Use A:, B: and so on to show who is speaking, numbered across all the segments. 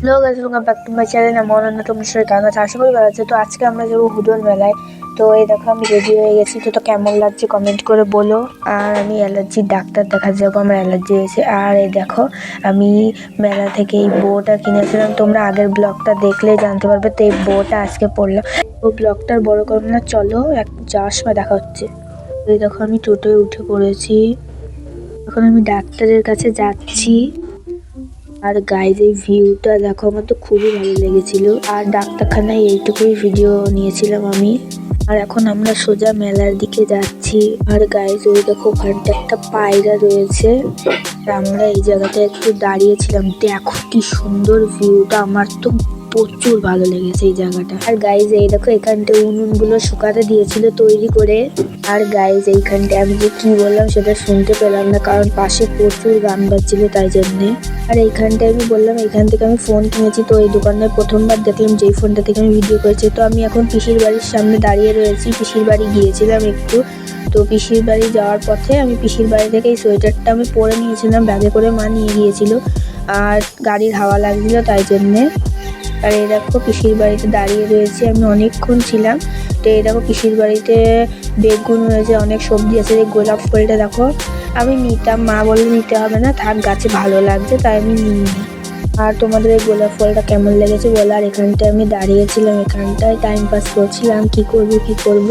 A: Hello guys, welcome back to my channel. আমার অন্য তোমার সাথে কেমন আছে? আশা করি ভালো আছে। তো আজকে আমরা যাবো হুডোর মেলায়। তো এই দেখো আমি রেডি হয়ে গেছি। তো কেমন লাগছে কমেন্ট করে বলো। আর আমি অ্যালার্জির ডাক্তার দেখা যাবো, আমার অ্যালার্জি হয়েছে। আর এই দেখো আমি মেলা থেকে এই বউটা কিনেছিলাম, তোমরা আগের ব্লগটা দেখলে জানতে পারবে। তো এই বউটা আজকে পড়লো। ও ব্লগটার বড় করবো না, চলো যাওয়ার সময় দেখা হচ্ছে। এই দেখো আমি টোটোয় উঠে পড়েছি, এখন আমি ডাক্তারের কাছে যাচ্ছি। আর গাইজ এই ভিউটা দেখো, আমার তো খুবই ভালো লেগেছিল। আর ডাক্তারখানায় এইটুকুই ভিডিও নিয়েছিলাম আমি। আর এখন আমরা সোজা মেলার দিকে যাচ্ছি। আর গাইজ ওই দেখো ওখানটা একটা পায়রা রয়েছে। আর আমরা এই জায়গাটা একটু দাঁড়িয়েছিলাম। দেখো কি সুন্দর ভিউটা, আমার তো প্রচুর ভালো লেগেছে এই জায়গাটা। আর গাইজ এই দেখো এখানটা উনুনগুলো শুকাতে দিয়েছিল তৈরি করে। আর গাইজ এইখানটায় আমি যে কি বললাম সেটা শুনতে পেলাম না, কারণ পাশে প্রচুর গান বাজছিল তাই জন্যে। আর এইখানটায় আমি বললাম এখান থেকে আমি ফোন কিনেছি। তো এই দোকানে প্রথমবার দেখলাম যেই ফোনটা থেকে আমি ভিডিও করেছি। তো আমি এখন পিসির বাড়ির সামনে দাঁড়িয়ে রয়েছি। পিসির বাড়ি গিয়েছিলাম একটু, তো পিসির বাড়ি যাওয়ার পথে আমি পিসির বাড়ি থেকে এই সোয়েটারটা আমি পরে নিয়েছিলাম, ব্যাগে করে মা নিয়ে গিয়েছিল। আর গাড়ির হাওয়া লাগছিল তাই জন্যে। আর এই দেখো পিসির বাড়িতে দাঁড়িয়ে রয়েছি আমি, অনেকক্ষণ ছিলাম। তো এই দেখো পিসির বাড়িতে বেগুন রয়েছে, অনেক সবজি আছে। এই গোলাপ ফুলটা দেখো আমি নিতাম, মা বলে নিতে হবে না, থাক গাছে ভালো লাগছে তাই আমি নিইনি। আর তোমাদের এই গোলাপ ফলটা কেমন লেগেছে বলো। আর এখানটায় আমি দাঁড়িয়েছিলাম, এখানটায় টাইম পাস করছিলাম, কি করব।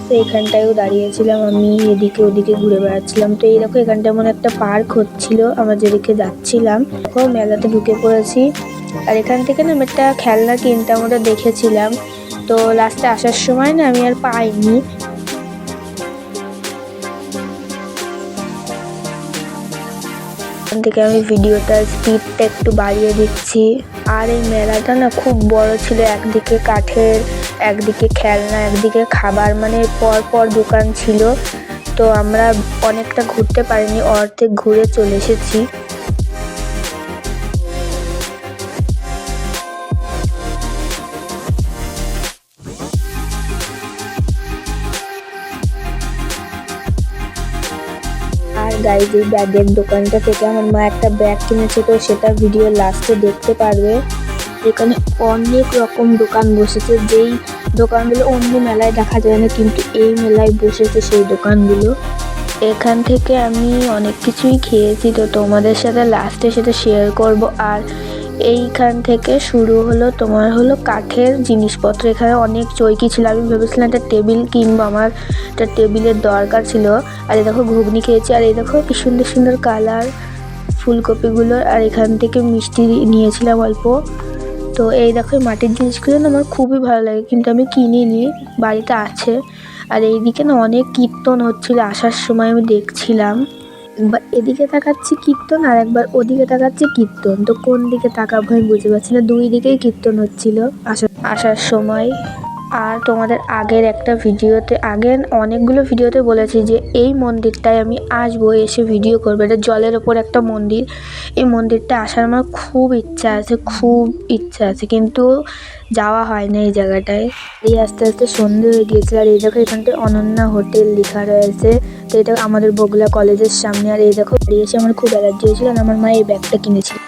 A: তো এখানটায়ও দাঁড়িয়েছিলাম আমি, এদিকে ওদিকে ঘুরে বেড়াচ্ছিলাম। তো এই দেখো এখানটায় মনে একটা পার্ক হচ্ছিল, আমরা যেদিকে যাচ্ছিলাম। দেখো মেলাতে ঢুকে পড়েছি। আর এখান থেকে না আমি একটা খেলনা কিনতাম, ওটা দেখেছিলাম। তো লাস্টে আসার সময় না আমি আর পাইনি। এখান থেকে আমি ভিডিওটার স্পিডটা একটু বাড়িয়ে দিচ্ছি। আর এই মেলাটা না খুব বড় ছিল, একদিকে কাঠের, একদিকে খেলনা, একদিকে খাবার, মানে পর দোকান ছিল। তো আমরা অনেকটা ঘুরতে পারিনি, অর্ধেক ঘুরে চলে এসেছি। আর গাইজ এই ব্যাগের দোকানটা থেকে আমার মা একটা ব্যাগ কিনেছে, তো সেটা ভিডিও লাস্টে দেখতে পারবে। এখানে অনেক রকম দোকান বসেছে, যেই দোকানগুলো অন্য মেলায় দেখা যায় না, কিন্তু এই মেলায় বসেছে সেই দোকানগুলো। এখান থেকে আমি অনেক কিছুই খেয়েছি, তো তোমাদের সাথে লাস্টে সেটা শেয়ার করব। আর এইখান থেকে শুরু হলো তোমার হলো কাঠের জিনিসপত্র। এখানে অনেক চৌকি ছিল, আমি ভেবেছিলাম একটা টেবিল কিনবো, আমার একটা টেবিলের দরকার ছিল। আর এই দেখো ঘুগনি খেয়েছি। আর এই দেখো কি সুন্দর সুন্দর কালার ফুলকপিগুলো। আর এখান থেকে মিষ্টি নিয়েছিলাম অল্প। তো এই দেখো এই মাটির জিনিসগুলো না আমার খুবই ভালো লাগে, কিন্তু আমি কিনিনি, বাড়িতে আছে। আর এইদিকে না অনেক কীর্তন হচ্ছিল, আসার সময় আমি দেখছিলাম। একবার এদিকে তাকাচ্ছি কীর্তন, আর একবার ওদিকে তাকাচ্ছি কীর্তন। তো কোন দিকে তাকাবো আমি বুঝতে পারছি না, দুই দিকেই কীর্তন হচ্ছিল আসার সময়। আর তোমাদের আগের একটা ভিডিওতে, অনেকগুলো ভিডিওতে বলেছি যে এই মন্দিরটায় আমি আসবো, এসে ভিডিও করবো। এটা জলের ওপর একটা মন্দির। এই মন্দিরটা আসার আমার খুব ইচ্ছা আছে, কিন্তু যাওয়া হয় না এই জায়গাটায়। এই আস্তে আস্তে সন্ধে হয়ে গিয়েছে। আর এই দেখো এখানটায় অনন্যা হোটেল লেখা রয়েছে। তো এটা আমাদের বগুলা কলেজের সামনে। আর এই দেখো এসে আমার খুব অ্যালার্জি হয়েছিল, আর আমার মা এই ব্যাগটা কিনেছিল।